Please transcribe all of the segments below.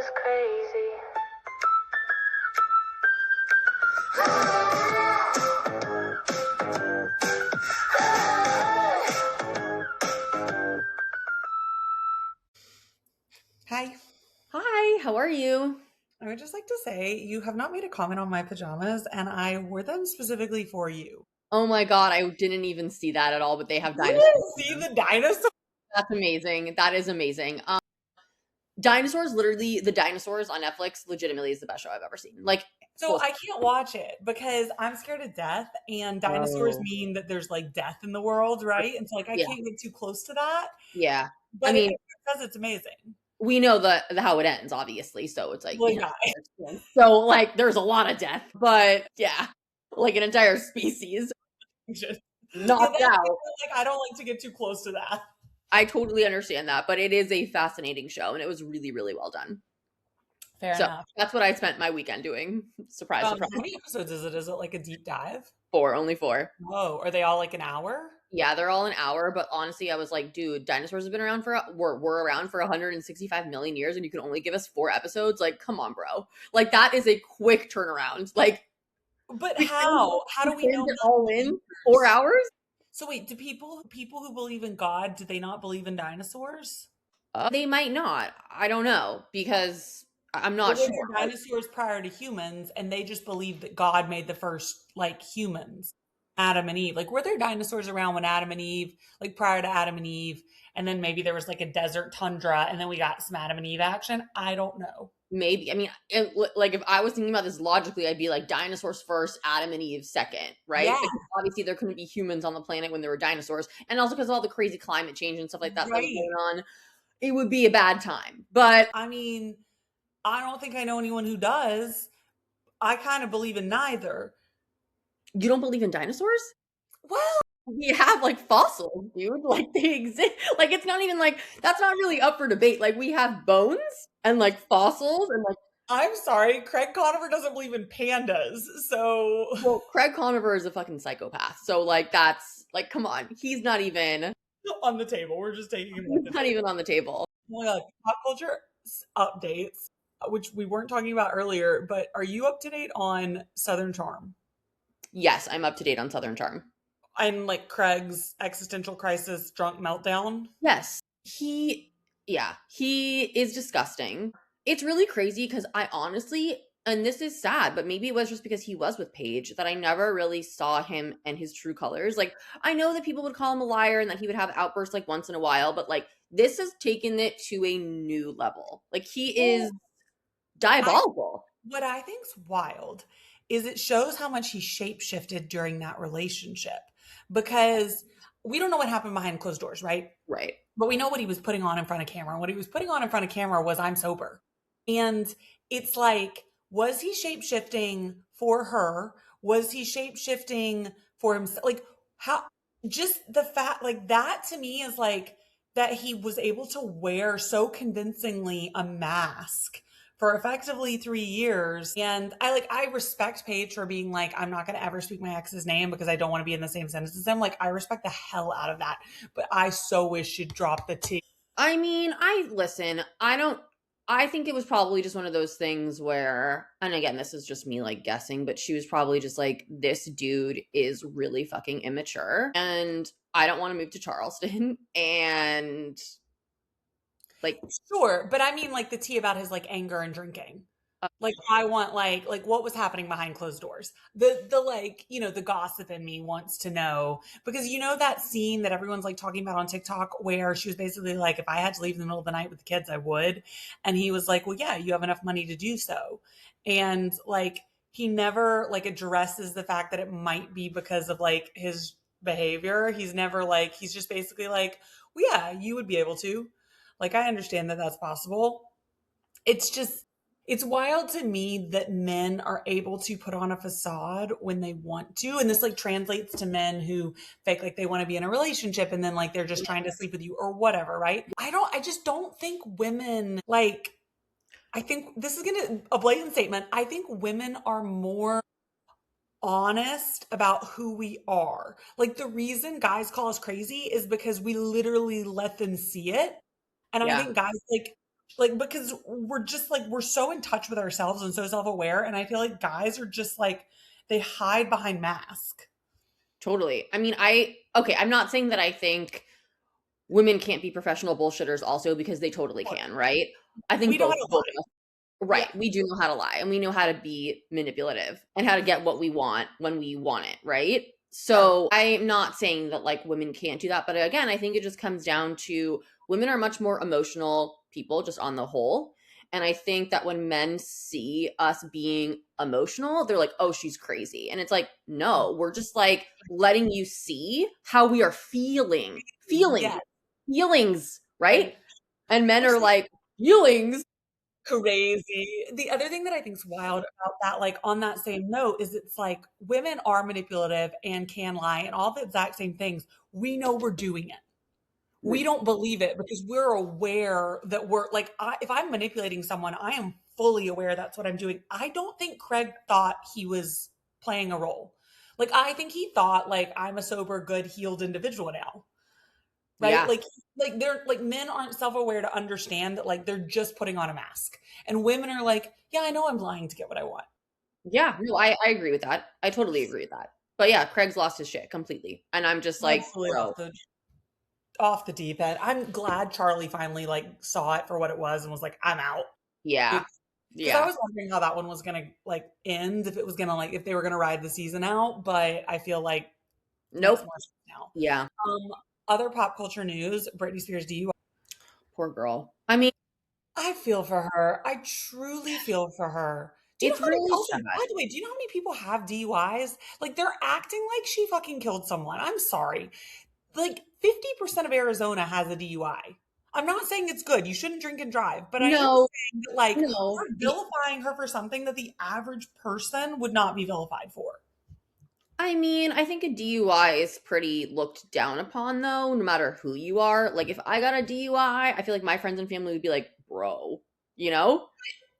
is crazy. Hi. Hi, how are you? I would just like to say you have not made a comment on my pajamas, and I wore them specifically for you. Oh my God, I didn't even see that at all, but they have You dinosaurs didn't in see them. the dinosaur? That's amazing. That is amazing. Dinosaurs, literally, the Dinosaurs on Netflix legitimately is the best show I've ever seen. Like, So full I can't watch it because I'm scared of death, and dinosaurs Oh. mean that there's like death in the world, right? And so like I Yeah, can't get too close to that. yeah. I But it mean, says it's amazing. we know the how it ends, obviously, so it's like, Well, yeah. so like there's a lot of death, but yeah, like an entire species Just, yeah, knocked that's out. like I don't like to get too close to that. I totally understand that, but it is a fascinating show, and it was really, really well done. Fair So enough. that's what I spent my weekend doing. Surprise, surprise. How many episodes is it? Is it like a deep dive? Four, only four. Whoa, are they all like an hour? Yeah, they're all an hour, but honestly, I was like, dude, dinosaurs have been around for were around for 165 million years, and you can only give us four episodes. Like, come on, bro. Like, that is a quick turnaround. Like, But we crammed how? How do we know it that all in 4 hours? So wait, do people who believe in God, do they not believe in dinosaurs? They might not. I don't know because I'm Or not were sure. there dinosaurs prior to humans and they just believed that God made the first like humans, Adam and Eve? Like were there dinosaurs around when Adam and Eve, like prior to Adam and Eve, and then maybe there was like a desert tundra and then we got some Adam and Eve action? I don't know. Maybe. I mean, like if I was thinking about this logically, I'd be like dinosaurs first, Adam and Eve second, right? Yeah, Because obviously there couldn't be humans on the planet when there were dinosaurs, and also because of all the crazy climate change and stuff like that that was right. going on, it would be a bad time. But I mean, I don't think I know anyone who does. I kind of believe in neither. you don't believe in dinosaurs? Well, We have like fossils, dude. Like they exist. Like it's not even like that's not really up for debate. Like we have bones and like fossils and like I'm sorry, Craig Conover doesn't believe in pandas, so well, Craig Conover is a fucking psychopath. So like that's like come on, on the table. We're just taking him off he's the not table. even on the table. Oh my God, pop culture updates, which we weren't talking about earlier, but are you up to date on Southern Charm Yes, I'm up to date on Southern Charm. and like Craig's existential crisis drunk meltdown? Yes. He is disgusting. It's really crazy because I honestly, and this is sad, but maybe it was just because he was with Paige that I never really saw him and his true colors. Like, I know that people would call him a liar and that he would have outbursts like once in a while, but like, this has taken it to a new level. Like, he is Well, I diabolical. what I think's wild is it shows how much he shapeshifted during that relationship because we don't know what happened behind closed doors, right? Right. But we know what he was putting on in front of camera. And what he was putting on in front of camera was I'm sober. And it's like, was he shape shifting for her? Was he shape shifting for himself? Like, how just the fact, like, that to me is like that he was able to wear so convincingly a mask for effectively 3 years. And I respect Paige for being like, I'm not going to ever speak my ex's name because I don't want to be in the same sentence as him. Like, I respect the hell out of that. But I so wish she'd drop the T. I mean, I think it was probably just one of those things where, and again, this is just me like guessing, but she was probably just like, this dude is really fucking immature and I don't want to move to Charleston. And like, Sure, but I mean like the tea about his like anger and drinking. Like I want like what was happening behind closed doors. The like, the gossip in me wants to know because that scene that everyone's like talking about on TikTok where she was basically like if I had to leave in the middle of the night with the kids I would. And he was like, "Well, yeah, you have enough money to do so." And like he never like addresses the fact that it might be because of like his behavior. He's never like he's just basically like, "Well, yeah, you would be able to." Like I understand that that's possible. It's just it's wild to me that men are able to put on a facade when they want to. And this like translates to men who fake like they want to be in a relationship and then like they're just trying to sleep with you or whatever, right? I just don't think women like I think this is gonna a blatant statement. I think women are more honest about who we are. Like the reason guys call us crazy is because we literally let them see it. And I yeah, think guys like Like, because we're just like, we're so in touch with ourselves and so self-aware. And I feel like guys are just like, they hide behind mask. Totally. I mean, okay, I'm not saying that I think women can't be professional bullshitters also because they totally can, right? I We think know how both to both lie. of us, Yeah. right, we do know how to lie and we know how to be manipulative and how to get what we want when we want it, right? Yes. So, I'm not saying that like women can't do that, but again, I think it just comes down to women are much more emotional people just on the whole. And I think that when men see us being emotional, they're like, "Oh, she's crazy." And it's like, "No, we're just like letting you see how we are feeling." Feelings. Yes. Feelings, right? Right. And men Which are is like, "Feelings?" crazy. The other thing that I think is wild about that, like on that same note, is it's like women are manipulative and can lie and all the exact same things. We know we're doing it. We Mm, don't believe it because we're aware that we're like, if I'm manipulating someone, I am fully aware that's what I'm doing. I don't think Craig thought he was playing a role. Like, I think he thought, like, I'm a sober, good, healed individual now. Right? yeah. Like they're like men aren't self-aware to understand that like they're just putting on a mask. And women are like, yeah, I know I'm lying to get what I want. Yeah, no, I agree with that. I totally agree with that. But yeah, Craig's lost his shit completely, and I'm just like, Absolutely "Bro, off the deep end. I'm glad Charlie finally like saw it for what it was and was like, I'm out. yeah. Because I Yeah. was wondering how that one was gonna like end, if it was gonna like if they were gonna ride the season out, but I feel like makes Nope. more sense now. Yeah. Other pop culture news, Britney Spears DUI. Poor girl. I mean, I feel for her. I truly feel for her. Do you know it's how many really also, sad. by the way, do you know how many people have DUIs? Like they're acting like she fucking killed someone. I'm sorry. Like 50% of Arizona has a DUI. I'm not saying it's good. You shouldn't drink and drive, but I am No, saying that like no. we're vilifying her for something that the average person would not be vilified for. I mean, I think a DUI is pretty looked down upon though, no matter who you are. Like if I got a DUI, I feel like my friends and family would be like, "Bro," you know?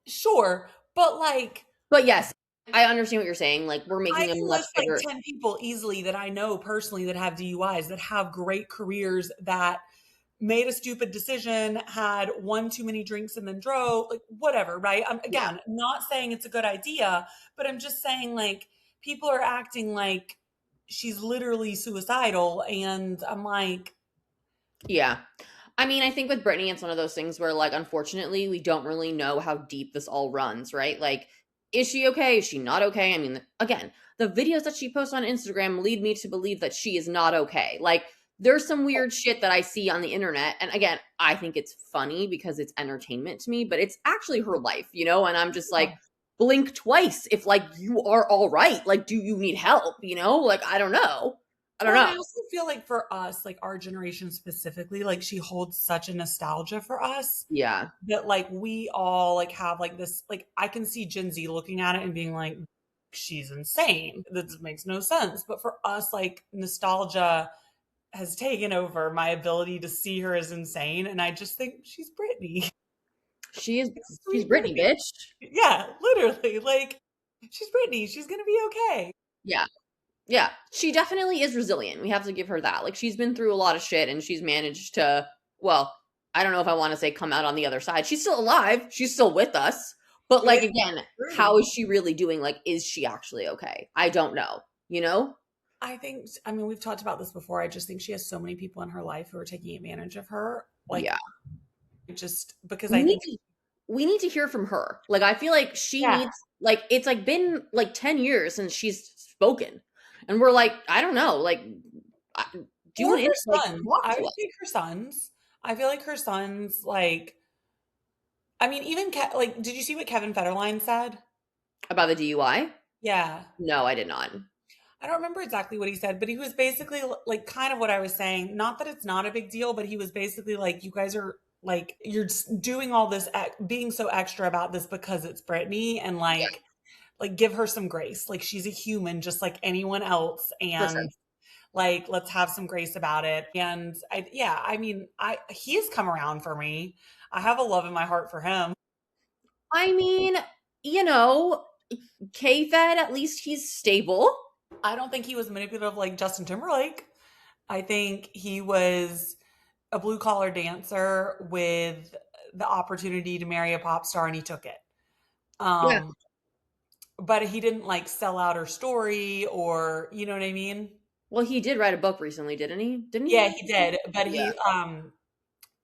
Sure, but like But yes, I understand what you're saying. Like we're I making a can much list like bigger 10 people easily that I know personally that have DUIs that have great careers that made a stupid decision, had one too many drinks and then drove, like whatever, right? I'm yeah. again not saying it's a good idea, but I'm just saying like people are acting like she's literally suicidal. And I'm like, Yeah. I mean, I think with Britney, it's one of those things where, like, unfortunately, we don't really know how deep this all runs, right? Like, is she okay? Is she not okay? I mean, again, the videos that she posts on Instagram lead me to believe that she is not okay. Like, there's some weird shit that I see on the internet. And again, I think it's funny because it's entertainment to me, but it's actually her life, you know? And I'm just like, blink twice if, like, you are all right. Like, do you need help? You know? Like, I don't know. I don't well, and know. I also feel like for us, like our generation specifically, like she holds such a nostalgia for us Yeah. that like we all like have like this, like I can see Gen Z looking at it and being like, she's insane. This makes no sense. But for us, like nostalgia has taken over my ability to see her as insane. And I just think she's Britney. She is, It's she's sweet Britney, Britney. bitch. Yeah, literally. Like she's Britney. She's gonna be okay. Yeah. Yeah, she definitely is resilient. We have to give her that. Like she's been through a lot of shit and she's managed to, well, I don't know if I want to say come out on the other side. She's still alive. She's still with us. But like It's again, how true. is she really doing? Like is she actually okay? I don't know. You know? I think, I mean, we've talked about this before. I just think she has so many people in her life who are taking advantage of her. Like, Yeah. just because We I need think, to we need to hear from her. Like I feel like she yeah, needs like it's like been like 10 years since she's spoken. And we're like, I don't know, like do you or want to her like sons. talk I to would us take her sons. I feel like her sons, like, I mean, even, like, did you see what Kevin Federline said? about the DUI? Yeah. No, I did not. I don't remember exactly what he said, but he was basically like kind of what I was saying. Not that it's not a big deal, but he was basically like, you guys are like, you're just doing all this, being so extra about this because it's Britney, and Yeah, like give her some grace. Like she's a human just like anyone else. for sure. And like, let's have some grace about it. And yeah, I mean, he has come around for me. I have a love in my heart for him. I mean, you know, K-Fed, at least he's stable. I don't think he was manipulative like Justin Timberlake. I think he was a blue collar dancer with the opportunity to marry a pop star and he took it. Yeah. Um, but he didn't like sell out her story or, you know what I mean? Well, he did write a book recently, didn't he? Didn't he Yeah, write he a book? did. But Yeah.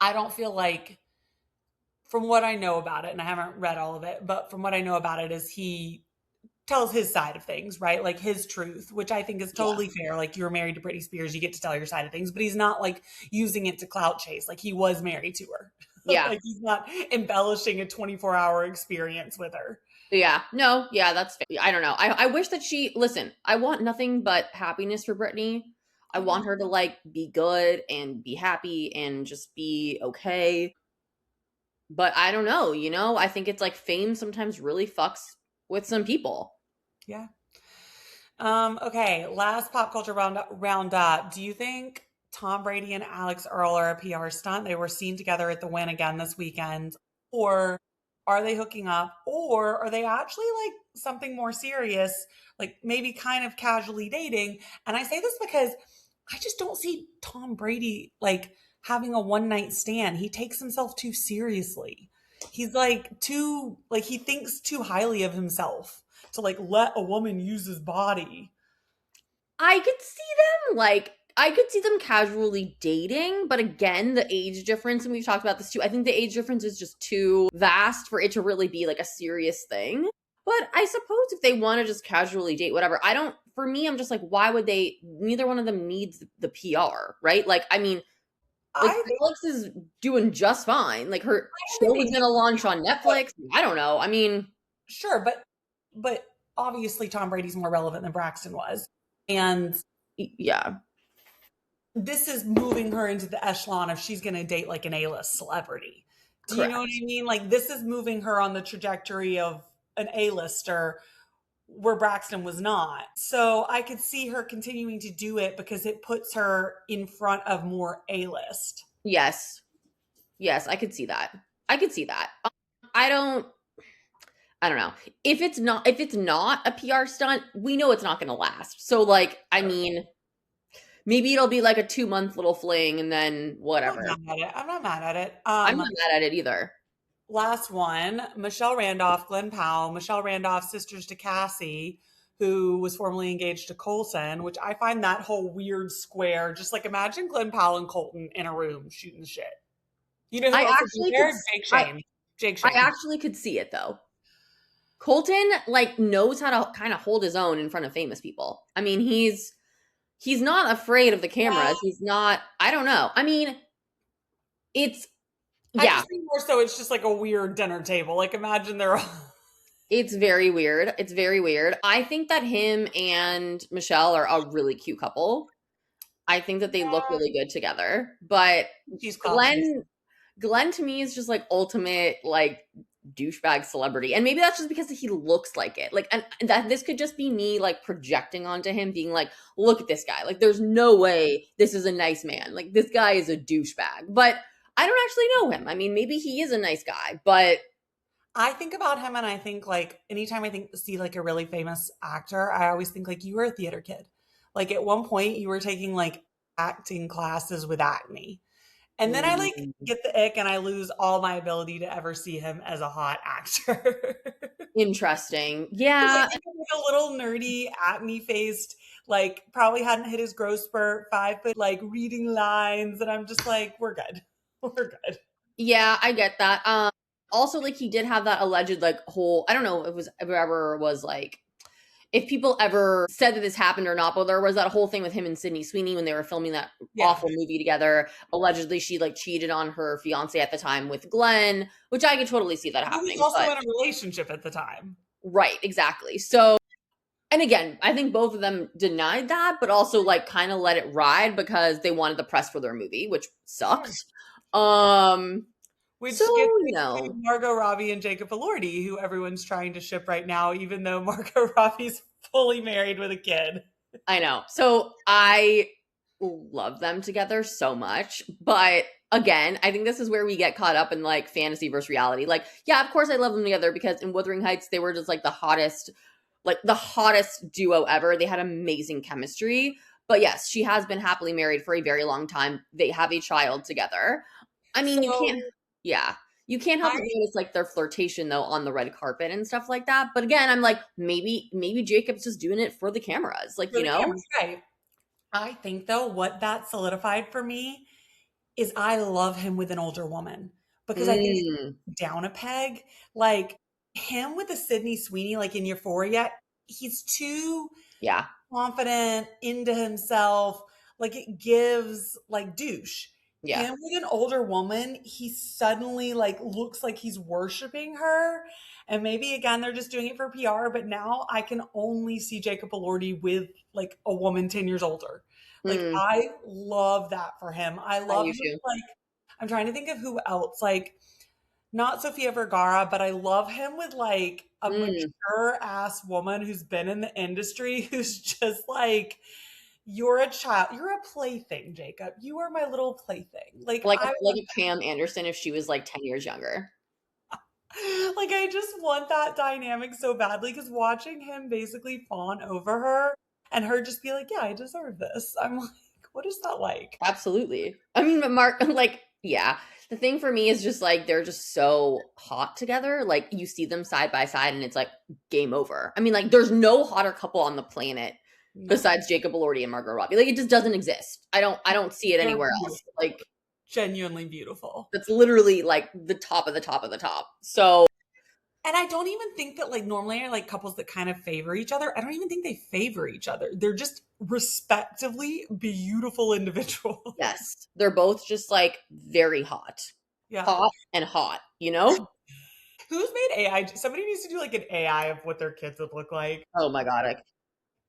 I don't feel like, from what I know about it, and I haven't read all of it, but from what I know about it, is he tells his side of things, right? Like his truth, which I think is Yeah. totally fair. Like you're married to Britney Spears, you get to tell your side of things, but he's not like using it to clout chase. Like he was married to her. Yeah. Like he's not embellishing a 24-hour experience with her. Yeah. No, yeah, that's fair. I don't know. I wish that listen, I want nothing but happiness for Britney. I I know. want her to like be good and be happy and just be okay. But I don't know, I think it's like fame sometimes really fucks with some people. Yeah. Okay, last pop culture roundup. Do you think Tom Brady and Alex Earl are a PR stunt? They were seen together at the Win again this weekend. Or are they hooking up? Or are they actually like something more serious, like maybe kind of casually dating? And I say this because I just don't see Tom Brady like having a one night stand. He takes himself too seriously. He's like too, like he thinks too highly of himself to like let a woman use his body. I could see them I could see them casually dating, but again, the age difference, and we've talked about this too. I think the age difference is just too vast for it to really be like a serious thing. But I suppose if they want to just casually date, whatever. I don't. For me, I'm just like, why would they? Neither one of them needs the PR, right? Like, I mean, like I think Alex is doing just fine. Like her I don't think show they is need gonna launch on but Netflix. I don't know. I mean, sure, but obviously Tom Brady's more relevant than Braxton was. And yeah, this is moving her into the echelon of she's going to date like an A-list celebrity. Do you know what correct. I mean? Like this is moving her on the trajectory of an A-lister where Braxton was not. So I could see her continuing to do it because it puts her in front of more A-list. Yes, yes, I could see that. I could see that. I don't. I don't know. If it's not a PR stunt, we know it's not going to last. So like, I mean, maybe it'll be like a 2-month little fling and then I'm not whatever. mad at it. I'm not mad at it. I'm not mad at it either. Last one, Michelle Randolph, Glenn Powell, Michelle Randolph, sisters to Cassie, who was formerly engaged to Colson, which I find that whole weird square. Just like imagine Glenn Powell and Colton in a room shooting the shit. You know who I else would be actually could there? s- Jake I Shane. Jake I Shane. actually could see it though. Colton like knows how to kind of hold his own in front of famous people. I mean, he's not afraid of the Yeah, cameras. He's not, I don't know. I mean, it's I yeah, just think more so it's just like a weird dinner table. Like imagine they're all it's very weird. It's very weird. I think that him and Michelle are a really cute couple. I think that they look yeah, really good together. But she's clout chasing. Glenn Glenn to me is just like ultimate like douchebag celebrity. And maybe that's just because he looks like it. Like and that this could just be me like projecting onto him being like, look at this guy. Like there's no way this is a nice man. Like this guy is a douchebag. But I don't actually know him. I mean, maybe he is a nice guy, but I think about him and I think like anytime I think see like a really famous actor, I always think like you were a theater kid. Like at one point you were taking like acting classes with acne. And then I like mm, get the ick and I lose all my ability to ever see him as a hot actor. interesting. Because I Yeah, think I'm like a little nerdy, acne faced, like probably hadn't hit his growth spurt, 5 foot, like reading lines. And I'm just like, we're good. We're good. yeah, I get that. Also like he did have that alleged like whole I don't know if it was ever was like if people ever said that this happened or not, but there was that whole thing with him and Sydney Sweeney when they were filming that Yeah. awful movie together. Allegedly, she like cheated on her fiance at the time with Glenn, which I could totally see that Who was happening. also But in a relationship at the time. right, exactly. So, and again, I think both of them denied that, but also like kind of let it ride because they wanted the press for their movie, which Sure. sucks. Um, so Which gets you into know, Margot Robbie and Jacob Elordi, who everyone's trying to ship right now, even though Margot Robbie's fully married with a kid. I know. So I love them together so much. But again, I think this is where we get caught up in like fantasy versus reality. Like, yeah, of course I love them together because in Wuthering Heights, they were just like the hottest duo ever. They had amazing chemistry. But yes, she has been happily married for a very long time. They have a child together. I mean, you can't, So yeah. You can't help I but notice like their flirtation though on the red carpet and stuff like that. But again, I'm like, maybe Jacob's just doing it for the cameras, like, for you the know? cameras, right. I think though what that solidified for me is I love him with an older woman because I think Mm, he's down a peg. Like him with the Sydney Sweeney, like in Euphoria, he's too yeah, confident, into himself. Like it gives like douche. yeah. Him with an older woman, he suddenly like looks like he's worshiping her. And maybe again they're just doing it for PR, but now I can only see Jacob Elordi with like a woman 10 years older. Like Mm, I love that for him. I I love do him too. like I'm trying to think of who else. Like not Sofia Vergara, but I love him with like a Mm, mature ass woman who's been in the industry who's just like, you're a child, you're a plaything, Jacob. You are my little plaything. Like I like want a Pam Anderson if she was like 10 years younger. like I just want that dynamic so badly because watching him basically fawn over her and her just be like, yeah, I deserve this. I'm like, what is that like? Absolutely. I mean, but Mark, like, yeah. The thing for me is just like they're just so hot together. Like you see them side by side and it's like game over. I mean, like there's no hotter couple on the planet No. besides Jacob Elordi and Margot Robbie. Like it just doesn't exist. I don't see it They're anywhere else. beautiful. Like Genuinely beautiful. that's literally like the top of the top of the top. So And I don't even think that like normally are like couples that kind of favor each other. I don't even think they favor each other. They're just respectively beautiful individuals. yes, they're both just like very hot. Yeah. Hot and hot, you know? Who's made AI? Somebody needs to do like an AI of what their kids would look like. Oh my god,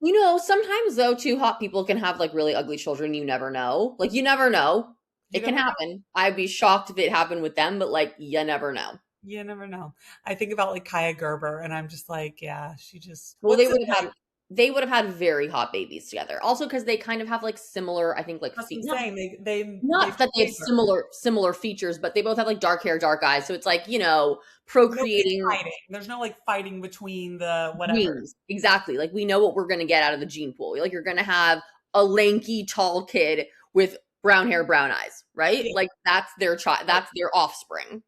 you know, sometimes though, two hot people can have like really ugly children. You never know. Like you never know. You It can never know. happen. I'd be shocked if it happened with them, but like you never know. You never know. I think about like Kaya Gerber and I'm just like, yeah, she just Well, what's it like? they would have had very hot babies together. Also because they kind of have like similar, I think like That's what I'm not saying. They not that they have favor. similar features, but they both have like dark hair, dark eyes. So it's like, you know, No procreating fighting. There's no like fighting between the whatever. genes. Exactly. Like we know what we're gonna get out of the gene pool. Like you're gonna have a lanky, tall kid with brown hair, brown eyes, right? Yeah. Like that's their child, Like, that's their offspring.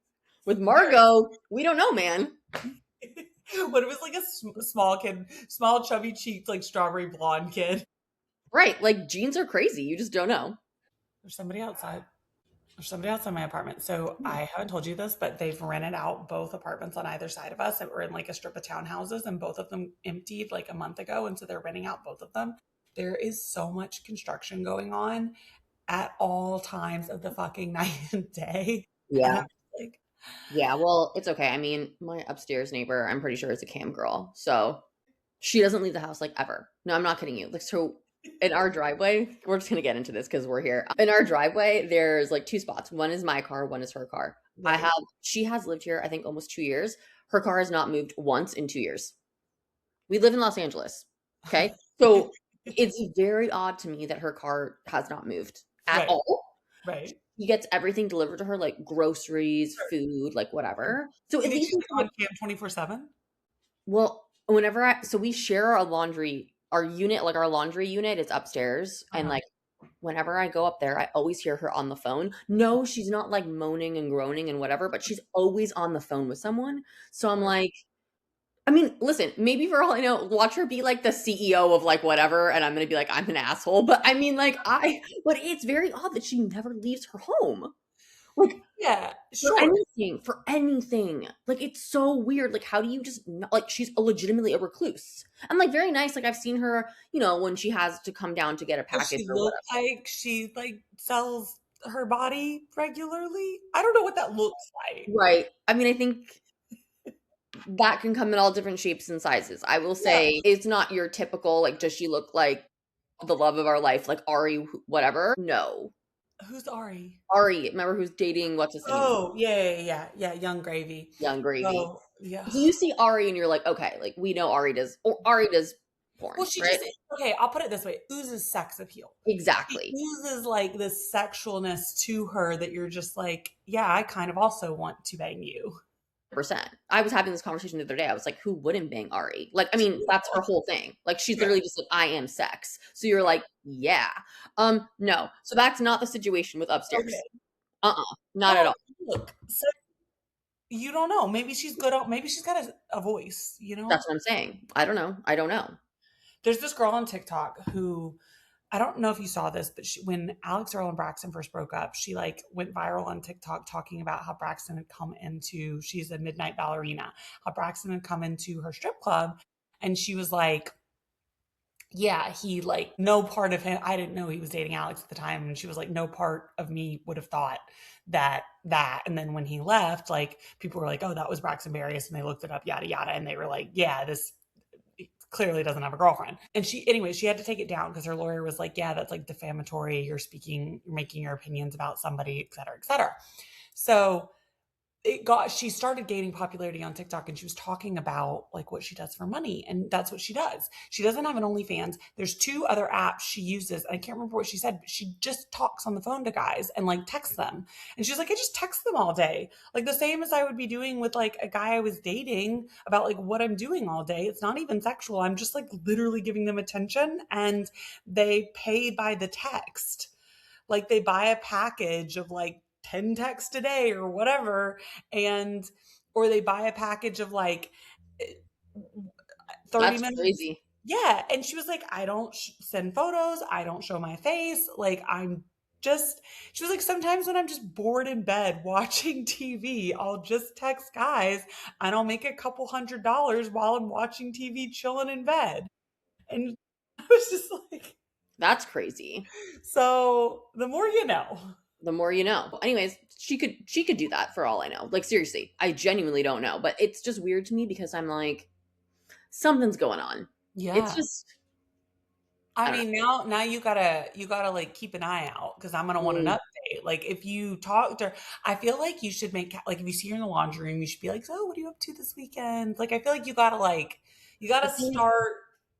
With very Margot, we don't know, man. what if it was like a small kid, small chubby cheeked like strawberry blonde kid? Right. Like genes are crazy. You just don't know. There's somebody outside. There's somebody outside my apartment. So I haven't told you this, but they've rented out both apartments on either side of us that were in like a strip of townhouses, and both of them emptied like a month ago. And so they're renting out both of them. There is so much construction going on at all times of the fucking night and day. And Yeah. I'm like, Yeah. Well, it's okay. I mean, my upstairs neighbor, I'm pretty sure is a cam girl. So she doesn't leave the house like ever. No, I'm not kidding you. Like, so in our driveway, we're just gonna get into this because we're here. In our driveway, there's like two spots. One is my car, one is her car. right. She has lived here, I think, almost 2 years. Her car has not moved once in 2 years. We live in Los Angeles. Okay. So it's very odd to me that her car has not moved at Right. all. Right. She gets everything delivered to her, like groceries, Sure. food, like Sure. whatever. So You at think least she's on cam 24/7? well, so we share our unit, like our laundry unit is upstairs. And Uh-huh. like whenever I go up there, I always hear her on the phone. No, she's not like moaning and groaning and whatever, but she's always on the phone with someone. So I'm Sure. like, I mean, listen, maybe for all I know, watch her be like the CEO of like whatever, and I'm gonna be like, I'm an asshole. But I mean, but it's very odd that she never leaves her home. Like Yeah, sure. for anything. Like it's so weird. Like how do you just not, like she's legitimately a recluse. And like very nice. Like I've seen her, you know, when she has to come down to get a Does package she or look whatever. like she like sells her body regularly? I don't know what that looks like. Right. I mean, I think that can come in all different shapes and sizes. I will Yeah. say it's not your typical like does she look like the love of our life, like Ari, whatever? No. Who's Ari? Ari, remember who's dating what's his name? Oh, yeah, Young Gravy. Young Gravy. Oh, yeah. So you see Ari and you're like, okay, like we know Ari does Well, porn, she right? just okay, I'll put it this way, oozes sex appeal. She Exactly. oozes like this sexualness to her that you're just like, yeah, I kind of also want to bang you. Percent. I was having this conversation the other day. I was like, who wouldn't bang Ari? Like, I mean, that's her whole thing. Like, she's Right, literally just like, I am sex. So you're right. like, yeah. No. So that's not the situation with upstairs. Okay. Uh-uh. Not at Well, all. look, You don't know. Maybe she's good. Maybe she's got a voice, you know? That's what I'm saying. I don't know. I don't know. There's this girl on TikTok who I don't know if you saw this, but when Alex Earl and Braxton first broke up, she like went viral on TikTok talking about how Braxton had come into, she's a midnight ballerina, how Braxton had come into her strip club. And she was like, yeah, he like no part of him. I didn't know he was dating Alex at the time. And she was like, no part of me would have thought that. And then when he left, like people were like, oh, that was Braxton Berrios. And they looked it up, yada, yada. And they were like, yeah, this clearly doesn't have a girlfriend. And she had to take it down because her lawyer was like, yeah, that's like defamatory. You're making your opinions about somebody, et cetera, et cetera. So she started gaining popularity on TikTok, and she was talking about like what she does for money. And that's what she does. She doesn't have an OnlyFans. There's two other apps she uses. I can't remember what she said, but she just talks on the phone to guys and like texts them. And she's like, I just text them all day. Like the same as I would be doing with like a guy I was dating about like what I'm doing all day. It's not even sexual. I'm just like literally giving them attention, and they pay by the text. Like they buy a package of like 10 texts a day or whatever, and or they buy a package of like 30 That's minutes. crazy. Yeah. And she was like, I don't send photos. I don't show my face. Like she was like, sometimes when I'm just bored in bed watching TV, I'll just text guys and I'll make a couple $100 while I'm watching TV chilling in bed. And I was just like, That's crazy. so the more you know. The more you know. Anyways, she could do that for all I know. Like seriously, I genuinely don't know, but it's just weird to me because I'm like something's going on. It's Yeah. just I I don't mean, now you gotta like keep an eye out because I'm gonna know. want an update. Like if you talk to her, I feel like you should make like if you see her in the laundry room, you should be like, so what are you up to this weekend? Like I feel like you gotta The thing start.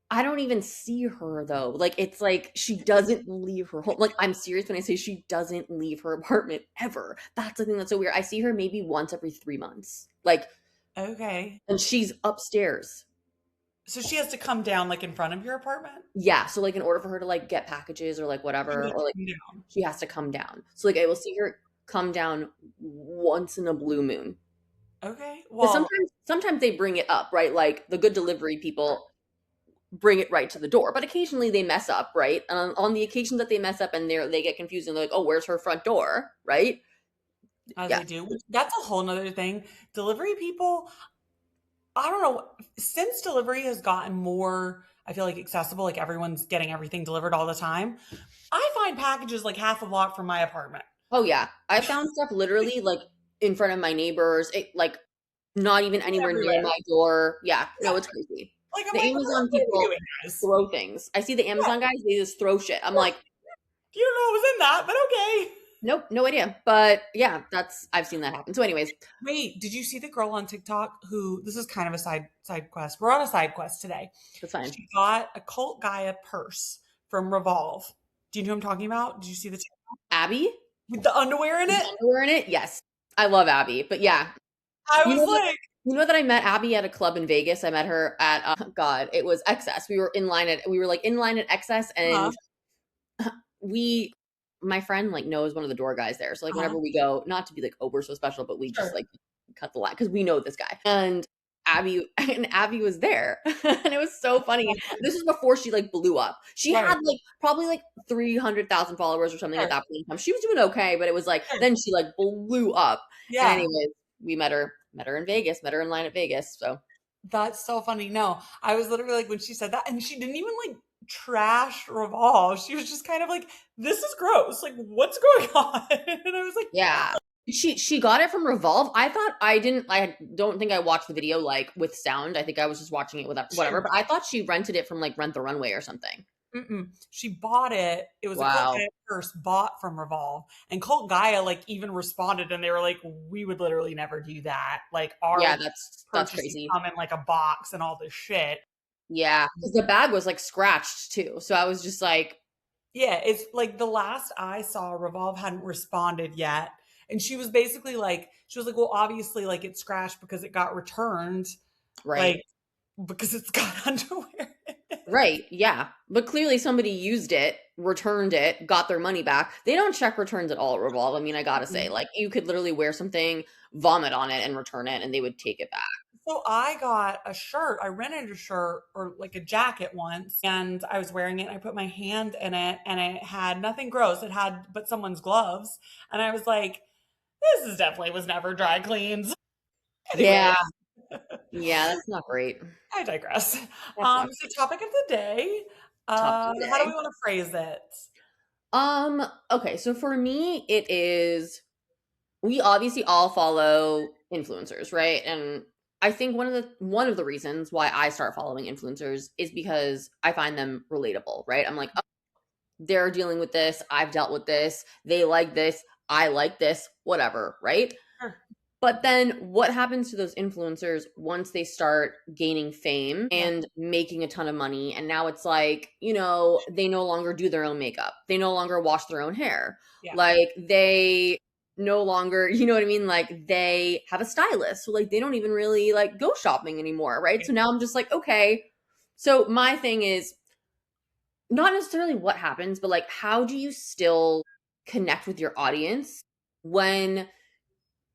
I don't even see her though. Like it's like she doesn't leave her home. Like I'm serious when I say she doesn't leave her apartment ever. That's the thing that's so weird. I see her maybe once every 3 months. Like Okay. and she's upstairs. So she has to come down like in front of your apartment? Yeah, so like in order for her to like get packages or like She whatever has or to like come down. she has to come down. So like I will see her come down once in a blue moon. Okay. Because Well, sometimes they bring it up, right? Like the good delivery people bring it right to the door, but occasionally they mess up, right? And on the occasions that they mess up and they get confused and they're like, oh, where's her front door, right? as Yeah, they do. That's a whole nother thing. Delivery people, I don't know, since delivery has gotten more, I feel like accessible, like everyone's getting everything delivered all the time. I find packages like half a block from my apartment. oh yeah, I found stuff literally like in front of my neighbors, like not even It's anywhere near everywhere. my door. Yeah, Yeah. no, it's crazy. Like I'm The like, Amazon what are we people doing, guys? throw things. I see the Yeah. Amazon guys, they just throw shit. I'm like, You don't know what was in that, but okay. nope, no idea. But yeah, I've seen that happen. So, anyways, Wait, did you see the girl on TikTok who this is kind of a side quest. We're on a side quest today. that's fine. She got a Cult Gaia purse from Revolve. Do you know who I'm talking about? Did you see the Abby with the underwear in with it? the underwear in it. Yes, I love Abby. But yeah, I you was know that like, you know that I met Abby at a club in Vegas. I met her at God, it was XS. We were like in line at XS, huh, and we my friend like knows one of the door guys there. So like huh, whenever we go, not to be like, oh, we're so special, but we just sure. like cut the line because we know this guy. And Abby was there. And it was so funny. This was before she like blew up. She Right, had like probably like 300,000 followers or something at sure, that point in time. She was doing okay, but it was like sure. then she like blew up. And Yeah. anyways, we met her in Vegas, met her in line at Vegas. So That's so funny. No, I was literally like when she said that, and she didn't even like trash Revolve. She was just kind of like, "This is gross. Like, what's going on?" And I was like, yeah. She got it from Revolve. I don't think I watched the video like with sound. I think I was just watching it with whatever, "Sure." but I thought she rented it from like Rent the Runway or something. Mm-mm. She bought it. It was a Cult Wow. Gaia purse bought from Revolve, and Cult Gaia like even responded, and they were like, "We would literally never do that. Like, Yeah, our that's purchases crazy. come in like a box and all this shit." Yeah, because the bag was like scratched too. So I was just like, Yeah, it's like the last I saw, Revolve hadn't responded yet. And she was basically like, she was like, well, obviously, like it's scratched because it got returned, right. like because it's got underwear. Right, yeah. But clearly somebody used it, returned it, got their money back. They don't check returns at all at Revolve. I mean, I gotta say, Mhm. like, you could literally wear something, vomit on it, and return it, and they would take it back. So I got a shirt. I rented a shirt or like a jacket once, and I was wearing it. And I put my hand in it, and it had nothing gross. It had but someone's gloves, and I was like, "This is definitely was never dry cleaned." Anyway, Yeah, yeah, that's not great. I digress. That's not So topic of the day. tough How do we today. want to phrase it? Okay, so for me, it is we obviously all follow influencers, right? And I think one of the reasons why I start following influencers is because I find them relatable, right? I'm like, oh, they're dealing with this, I've dealt with this, they like this, I like this, whatever, right? Sure. But then what happens to those influencers once they start gaining fame Yeah. and making a ton of money? And now it's like, they no longer do their own makeup. They no longer wash their own hair. Yeah. Like they no longer, you know what I mean? Like they have a stylist. So like they don't even really like go shopping anymore, right? So now I'm just like, okay. So my thing is not necessarily what happens, but like how do you still connect with your audience when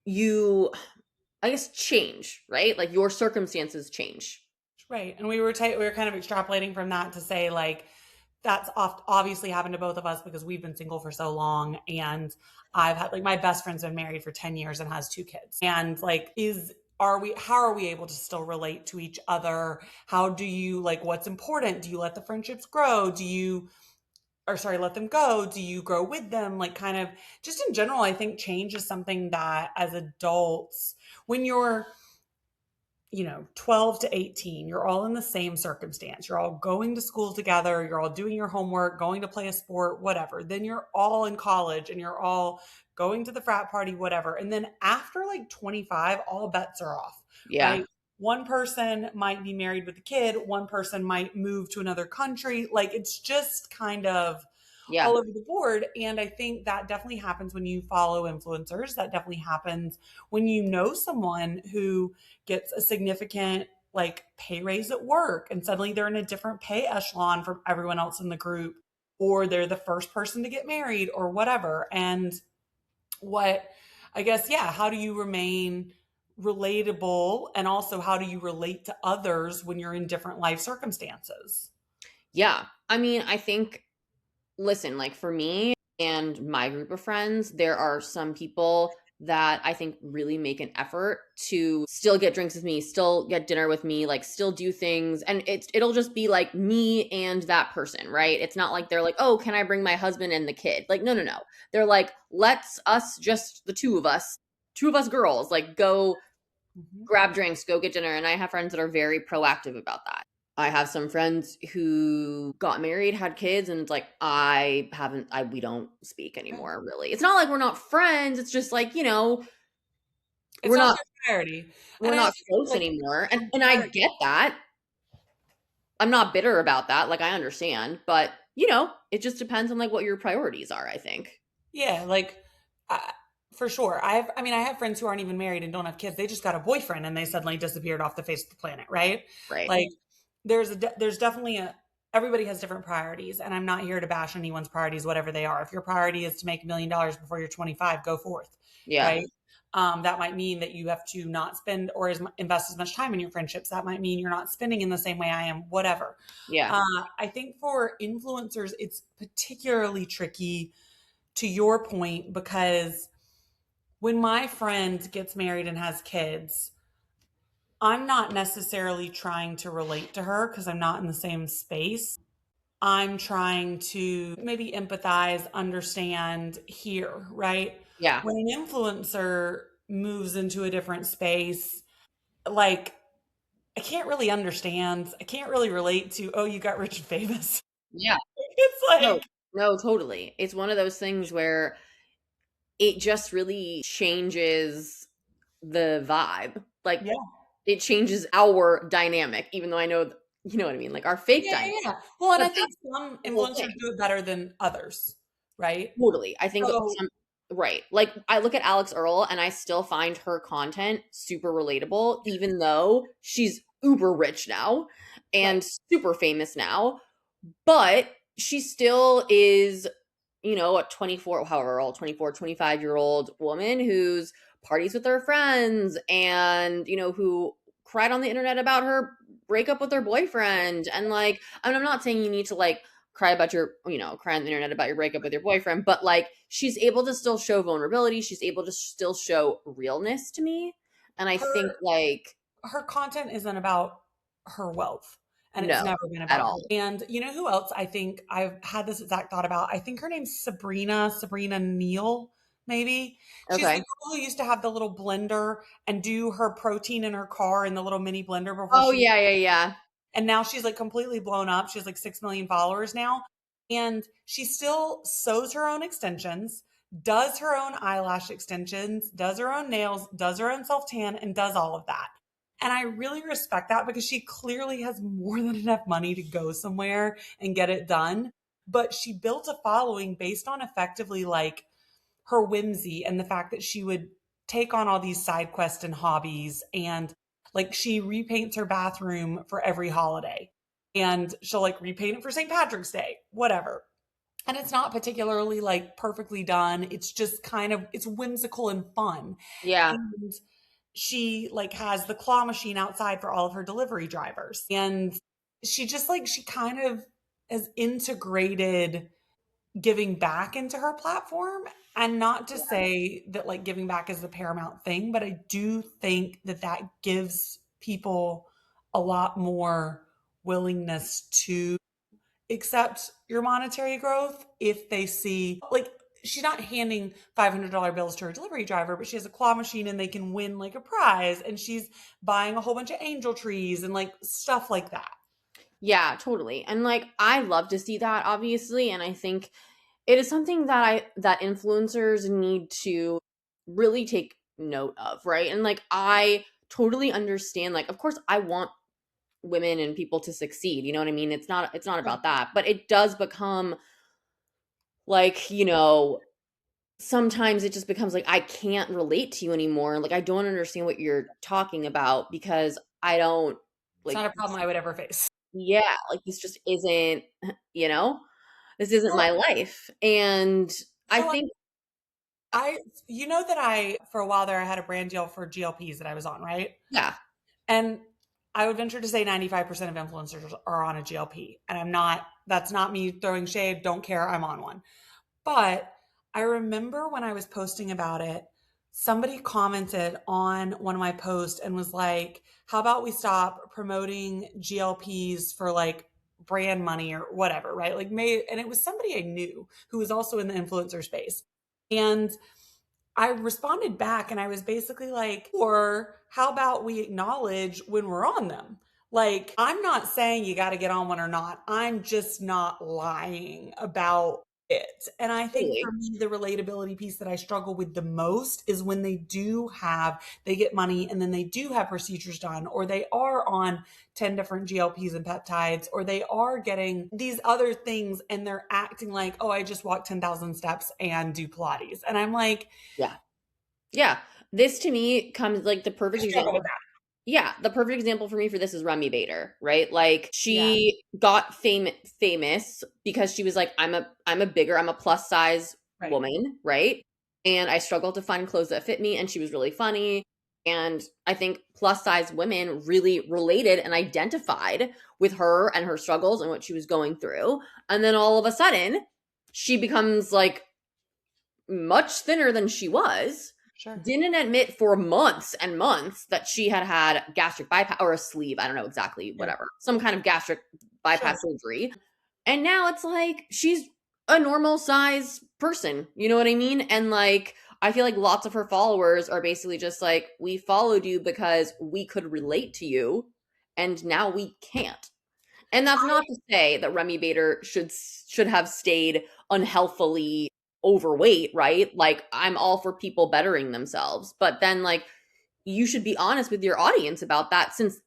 you I guess change, right? Like your circumstances change. Right. And we were kind of extrapolating from that to say like that's obviously happened to both of us because we've been single for so long, and I've had like my best friend's been married for 10 years and has two kids. And like is are we how are we able to still relate to each other? How do you like what's important? Do you let the friendships grow? Do you or sorry, let them go? Do you grow with them? Like kind of just in general, I think change is something that as adults when you're 12 to 18, you're all in the same circumstance. You're all going to school together, you're all doing your homework, going to play a sport, whatever. Then you're all in college and you're all going to the frat party, whatever. And then after like 25, all bets are off, Yeah. right? One person might be married with a kid, one person might move to another country. Like it's just kind of Yeah. all over the board. And I think that definitely happens when you follow influencers. That definitely happens when you know someone who gets a significant like pay raise at work and suddenly they're in a different pay echelon from everyone else in the group, or they're the first person to get married or whatever. And what I guess, yeah, how do you remain relatable, and also how do you relate to others when you're in different life circumstances? Yeah. I mean, I think listen, like for me and my group of friends, there are some people that I think really make an effort to still get drinks with me, still get dinner with me, like still do things and it'll just be like me and that person, right? It's not like they're like, "Oh, can I bring my husband and the kid?" Like no, no, no. They're like, "Let's us just the two of us girls, like go Mhm. grab drinks, go get dinner." And I have friends that are very proactive about that. I have some friends who got married, had kids, and it's like I haven't I we don't speak Yeah. anymore, really. It's not like we're not friends, it's just like, It's we're not not their priority. And we're I not think close like anymore. And I compare get that. I'm not bitter about that. Like I understand, but it just depends on like what your priorities are, I think. yeah, like uh, for sure. I have friends who aren't even married and don't have kids. They just got a boyfriend and they suddenly disappeared off the face of the planet, right? Right. Like there's definitely a everybody has different priorities, and I'm not here to bash anyone's priorities whatever they are. If your priority is to make $1 million before you're 25, go forth, Yeah. right? That might mean that you have to not spend or invest as much time in your friendships. That might mean you're not spending in the same way I am, whatever. Yeah. I think for influencers, it's particularly tricky to your point because when my friend gets married and has kids, I'm not necessarily trying to relate to her because I'm not in the same space. I'm trying to maybe empathize, understand, hear, right? Yeah. When an influencer moves into a different space, like I can't really understand. I can't really relate to, oh, you got rich and famous. Yeah. It's No. like, No, totally. It's one of those things where it just really changes the vibe. Like yeah, it changes our dynamic, even though I know, you know what I mean, like our fake yeah, dynamic. yeah. Well, and But I that's think some the whole influencers thing. do it better than others, right? Totally. I think So, some right. Like I look at Alex Earl and I still find her content super relatable, even though she's uber rich now Right. and super famous now, but she still is, a 24, however old, 24, 25-year-old woman who's parties with her friends and, who cried on the internet about her breakup with her boyfriend. And like, I mean, I'm not saying you need to like cry about your, cry on the internet about your breakup with your boyfriend, but like she's able to still show vulnerability. She's able to still show realness to me. And I think Her like, her content isn't about her wealth, and it's no, never been at about her. all. And you know who else I think I've had this exact thought about? I think her name's Sabrina Neal, maybe. She's the Okay. girl who used to have the little blender and do her protein in her car in the little mini blender before Oh, she, yeah, yeah, yeah. and now she's like completely blown up. She has like 6 million followers now. And she still sews her own extensions, does her own eyelash extensions, does her own nails, does her own self tan, and does all of that. And I really respect that because she clearly has more than enough money to go somewhere and get it done. But she built a following based on effectively like her whimsy and the fact that she would take on all these side quests and hobbies, and like she repaints her bathroom for every holiday, and she'll like repaint it for St. Patrick's Day, whatever. And it's not particularly like perfectly done. It's just kind of it's whimsical and fun. Yeah. And she like has the claw machine outside for all of her delivery drivers. And she just like she kind of has integrated giving back into her platform, and not to say that like giving back is the paramount thing, but I do think that that gives people a lot more willingness to accept your monetary growth if they see like she's not handing $500 bills to her delivery driver, but she has a claw machine and they can win like a prize, and she's buying a whole bunch of angel trees and like stuff like that. Yeah, totally. And like I love to see that obviously, and I think it is something that influencers need to really take note of, right? And like I totally understand, like of course I want women and people to succeed, you know what I mean? It's not Sure. about that, but it does become like, sometimes it just becomes like I can't relate to you anymore. Like I don't understand what you're talking about because I don't It's like not a problem I would ever face. yeah, like this just isn't, you know, this isn't Well, my life. And I so think I, you know that I, for a while there, I had a brand deal for GLPs that I was on, right? yeah. And I would venture to say 95% of influencers are on a GLP. And I'm not, that's not me throwing shade. Don't care. I'm on one. But I remember when I was posting about it, somebody commented on one of my posts and was like, how about we stop promoting GLPs for like brand money or whatever, right? Like, and it was somebody I knew who was also in the influencer space. And I responded back and I was basically like, or how about we acknowledge when we're on them? Like, I'm not saying you got to get on one or not. I'm just not lying about it. And I think for Totally. me, the relatability piece that I struggle with the most is when they get money and then they do have procedures done, or they are on 10 different GLPs and peptides, or they are getting these other things and they're acting like, oh, I just walked 10,000 steps and do Pilates. And I'm like, Yeah. Yeah. This to me comes like the I perfect struggle with example. that. Yeah, the perfect example for me for this is Remy Bader, right? Like Yeah. she got famous because she was like, I'm a plus size Right. woman, right? And I struggled to find clothes that fit me, and she was really funny. And I think plus size women really related and identified with her and her struggles and what she was going through. And then all of a sudden, she becomes like much thinner than she was, Sure. didn't admit for months and months that she had had gastric bypass or a sleeve, I don't know exactly, Yeah. whatever, some kind of gastric Sure. bypass surgery. And now it's like she's a normal size person, you know what I mean? And like I feel like lots of her followers are basically just like, we followed you because we could relate to you, and now we can't. And that's not to say that Remy Bader should have stayed unhealthily overweight, right? Like I'm all for people bettering themselves, but then like you should be honest with your audience about that, since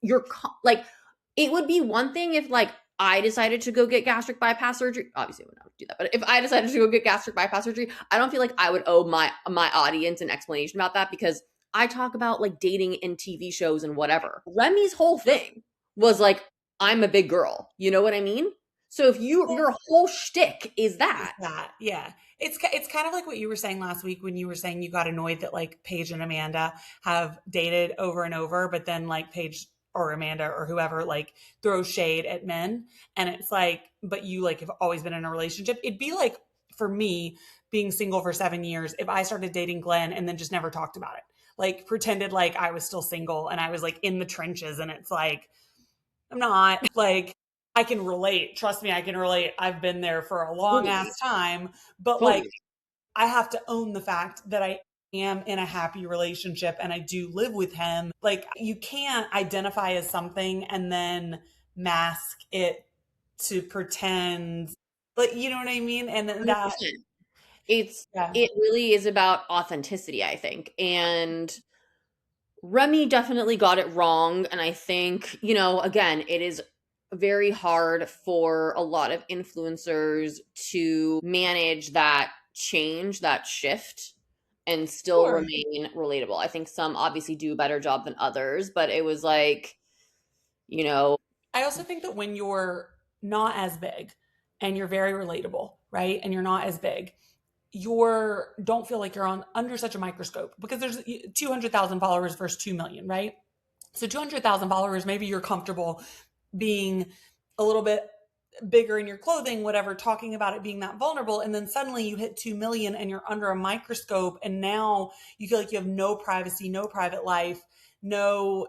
like it would be one thing if like I decided to go get gastric bypass surgery. Obviously, I would not do that. But if I decided to go get gastric bypass surgery, I don't feel like I would owe my audience an explanation about that, because I talk about like dating in TV shows and whatever. Remy's whole thing was like, I'm a big girl. You know what I mean? So if your whole shtick is Is that, that, yeah. It's kind of like what you were saying last week when you were saying you got annoyed that like Paige and Amanda have dated over and over, but then like Paige or Amanda or whoever like throws shade at men. And it's like, but you like have always been in a relationship. It'd be like for me being single for 7 years if I started dating Glenn and then just never talked about it. Like pretended like I was still single and I was like in the trenches and it's like I'm not like I can relate. Trust me, I can relate. I've been there for a long ass totally, time, but like totally. I have to own the fact that I am in a happy relationship and I do live with him. Like you can't identify as something and then mask it to pretend like you know what I mean? And then that 100%. It's yeah. it really is about authenticity, I think. And Remy definitely got it wrong. And I think, again, it is very hard for a lot of influencers to manage that change, that shift, and still Sure. remain relatable. I think some obviously do a better job than others, but it was like, you know, I also think that when you're not as big and you're very relatable, right? And you're not as big, you're don't feel like you're on under such a microscope because there's 200,000 followers versus 2 million, right? So 200,000 followers, maybe you're comfortable being a little bit bigger in your clothing, whatever, talking about it being that vulnerable. And then suddenly you hit 2 million and you're under a microscope. And now you feel like you have no privacy, no private life, no,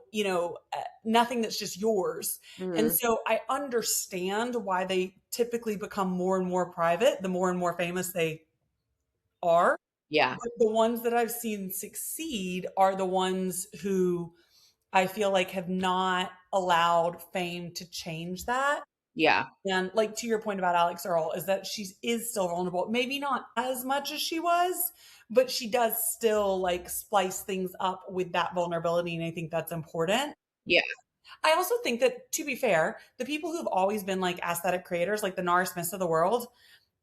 nothing that's just yours. And mhm, so I understand why they typically become more and more private, the more and more famous they are. yeah, But the ones that I've seen succeed are the ones who I feel like have not allowed fame to change that. yeah, And like to your point about Alex Earl, is that she is still vulnerable. Maybe not as much as she was, but she does still like splice things up with that vulnerability. And I think that's important. yeah, I also think that, to be fair, the people who've always been like aesthetic creators, like the Nara Smiths of the world,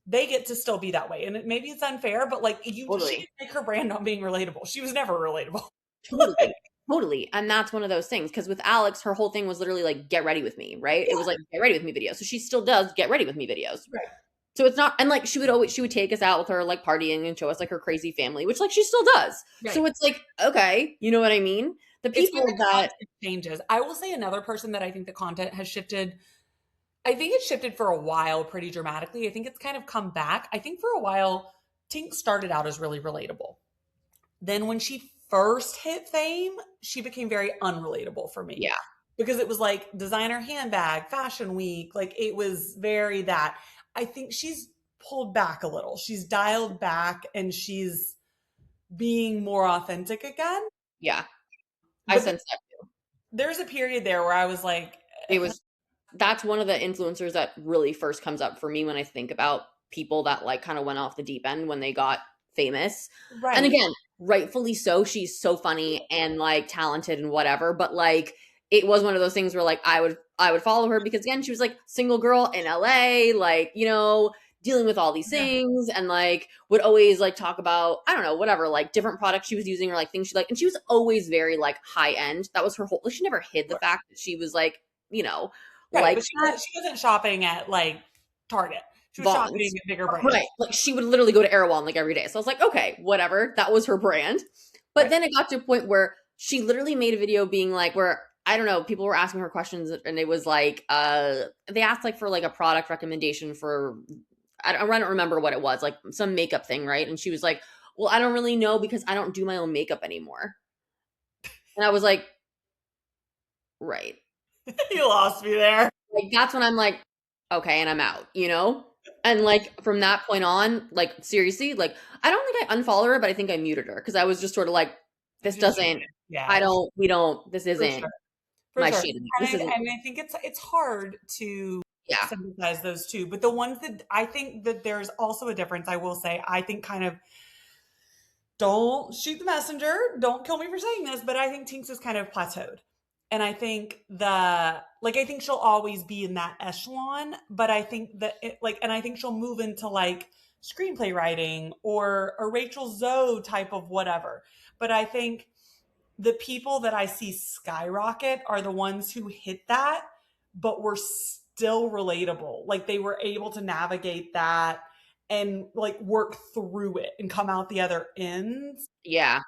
they get to still be that way. And maybe it's unfair, but like she totally. didn't make her brand on being relatable. She was never relatable. Totally. Totally. And that's one of those things. Because with Alex, her whole thing was literally like, get ready with me, right? It was Yeah, like, get ready with me videos. So she still does get ready with me videos. right. So it's not, and like she would take us out with her like partying and show us like her crazy family, which like she still does. Right. So it's like, okay, you know what I mean? The It's when people the that, content changes. I will say another person that I think the content has shifted. I think it shifted for a while pretty dramatically. I think it's kind of come back. I think for a while, Tink started out as really relatable. Then when she first hit fame, she became very unrelatable for me yeah, because it was like designer handbag, fashion week. Like it was very that. I think she's pulled back a little. She's dialed back and she's being more authentic again. yeah, I But sense that. there's a period there where I was like, It was, that's one of the influencers that really first comes up for me when I think about people that like kind of went off the deep end when they got famous. And right. again, rightfully so, she's so funny and like talented and whatever, but like it was one of those things where like I would follow her because again, she was like single girl in LA, like, dealing with all these Yeah. things and like would always like talk about I don't know whatever like different products she was using or like things she liked and she was always very like high end. That was her whole like she never hid the fact that she was like you know Right, like but that. she wasn't shopping at, like, Target. She was shopping Vons. at bigger Right. brands. Like she would literally go to Erewhon like every day. So I was like, okay, whatever. That was her brand. But Right. then it got to a point where she literally made a video being like, where I don't know, people were asking her questions and it was like, they asked like for like a product recommendation for, I don't remember what it was, like some makeup thing, right? And she was like, well, I don't really know because I don't do my own makeup anymore. And I was like, right. You lost me there. Like that's when I'm like, okay, and I'm out. And like from that point on, like seriously, like I don't think I unfollowed her, but I think I muted her because I was just sort of like, this Just doesn't, yeah, this for isn't sure, for my sure. shit. This isn't, And I think it's hard to yeah, synthesize those 2, but the ones that I think that there's also a difference, I will say, I think kind of don't shoot the messenger, don't kill me for saying this, but I think Tinks is kind of plateaued. And I think I think she'll always be in that echelon, but I think that and I think she'll move into like screenplay writing or a Rachel Zoe type of whatever. But I think the people that I see skyrocket are the ones who hit that but were still relatable. Like they were able to navigate that and like work through it and come out the other end. Yeah.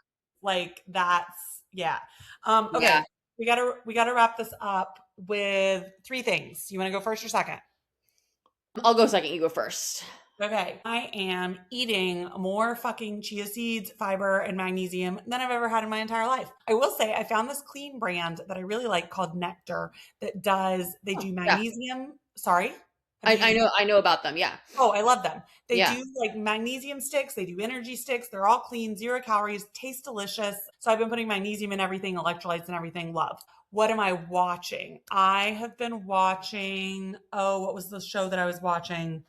Like that's yeah. Yeah. Okay. We gotta wrap this up with three things. You want to go first or second? I'll go second. You go first. Okay. I am eating more fucking chia seeds, fiber, and magnesium than I've ever had in my entire life. I will say I found this clean brand that I really like called Nectar that they Oh, do yeah. magnesium. Sorry. I know about them. Yeah. Oh, I love them. They Yeah. do like magnesium sticks, they do energy sticks. They're all clean, 0 calories, taste delicious. So I've been putting magnesium in everything, electrolytes and everything. Love. What am I watching? I have been watching, oh, what was the show that I was watching?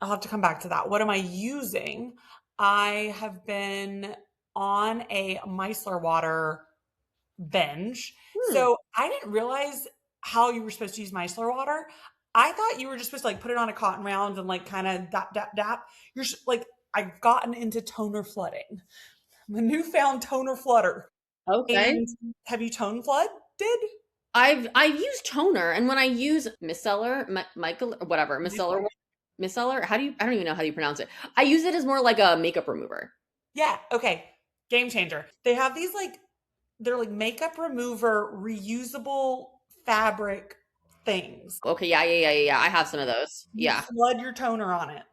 I'll have to come back to that. What am I using? I have been on a micellar water binge. Hmm. So I didn't realize how you were supposed to use micellar water. I thought you were just supposed to like put it on a cotton round and like kind of dap, dap, dap. Like, I've gotten into toner flooding. I'm a newfound toner flooder. Okay. And have you tone flood? Did? I've used toner, and when I use micellar, Michael, or whatever, micellar. How do you? I don't even know how you pronounce it. I use it as more like a makeup remover. Yeah. Okay. Game changer. They have these like they're like makeup remover reusable fabric things. Okay, yeah. I have some of those. You Yeah. flood your toner on it,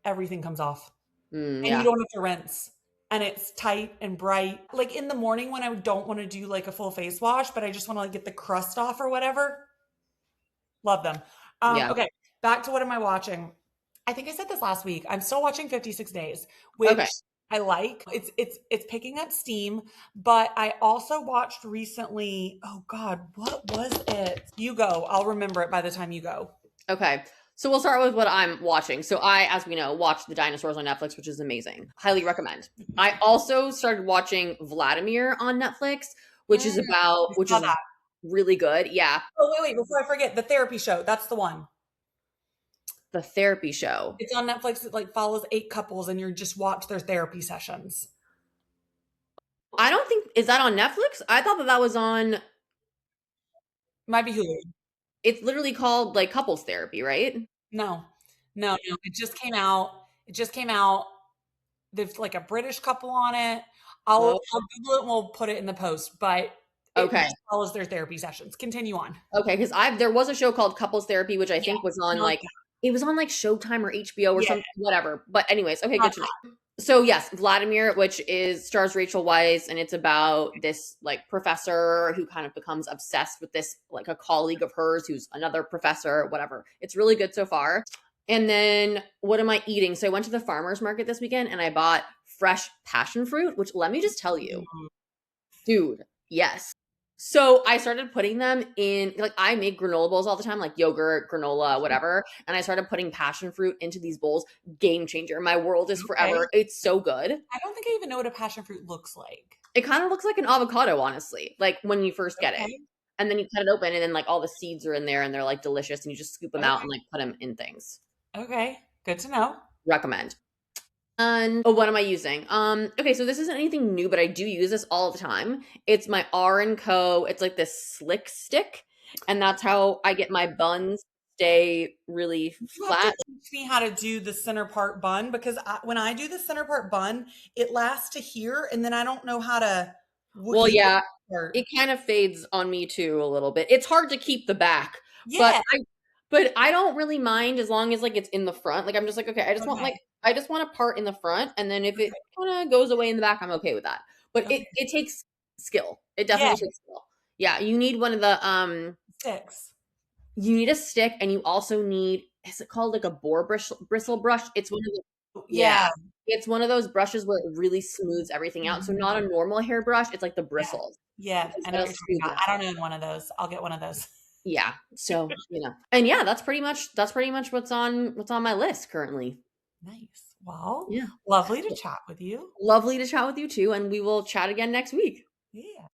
everything comes off, and you Yeah. don't have to rinse. And it's tight and bright. Like in the morning when I don't want to do like a full face wash, but I just want to like get the crust off or whatever. Love them. Yeah. Okay, back to what am I watching? I think I said this last week. I'm still watching 56 Days, Okay. which I like. It's picking up steam, but I also watched recently, oh God, what was it? You go. I'll remember it by the time you go. Okay. So we'll start with what I'm watching. So I, as we know, watched the Dinosaurs on Netflix, which is amazing. Highly recommend. I also started watching Vladimir on Netflix, which is I which saw is that. really good. Yeah. Oh, wait, before I forget, the therapy show. That's the one. The therapy show. It's on Netflix. It like follows 8 couples and you just watch their therapy sessions. I don't think, is that on Netflix? I thought that was on, Might be Hulu. it's literally called like couples therapy, right? No, no. It just came out. It just came out. There's like a British couple on it. Oh, I'll Google it and we'll put it in the post, but it okay. just follows their therapy sessions. Continue on. Okay, because there was a show called Couples Therapy, which I Yeah, think was on not like, it was on like Showtime or HBO or yeah, something, whatever. But anyways, okay, not good to know. So yes, Vladimir, which is stars Rachel Weisz, and it's about this like professor who kind of becomes obsessed with this like a colleague of hers who's another professor, whatever. It's really good so far. And then what am I eating? So I went to the farmer's market this weekend and I bought fresh passion fruit, which let me just tell you, Mm, dude, yes. So I started putting them in, like I make granola bowls all the time, like yogurt, granola, whatever. And I started putting passion fruit into these bowls. Game changer. My world is okay. forever. It's so good. I don't think I even know what a passion fruit looks like. It kind of looks like an avocado, honestly, like when you first get it. Okay. And then you cut it open and then like all the seeds are in there and they're like delicious and you just scoop them out Okay. and like put them in things. Okay. Good to know. Recommend. And oh, what am I using? Okay, so this isn't anything new, but I do use this all the time. It's my R& Co. It's like this slick stick, and that's how I get my buns stay really You have to flat. teach me how to do the center part bun because when I do the center part bun, it lasts to here, and then I don't know how to Well, keep yeah, it part. it kind of fades on me too a little bit. It's hard to keep the back, but Yeah. I don't really mind as long as like it's in the front. Like I'm just like, okay, Okay. I just want a part in the front, and then if it Okay. kind of goes away in the back, I'm okay with that. But Okay. it takes skill. It Yeah. definitely takes skill. Yeah, you need one of the 6. you need a stick, and you also need, is it called like a bristle brush? It's one of the, yeah, Yeah. it's one of those brushes where it really smooths everything out. So Mhm. not a normal hairbrush, it's like the Yeah. bristles. Yeah. Because I know what that'll you're talking smooth about. it I out. don't own one of those. I'll get one of those. Yeah. So, and yeah, that's pretty much what's on my list currently. Nice. Well, Yeah. lovely to chat with you. Lovely to chat with you too, and we will chat again next week.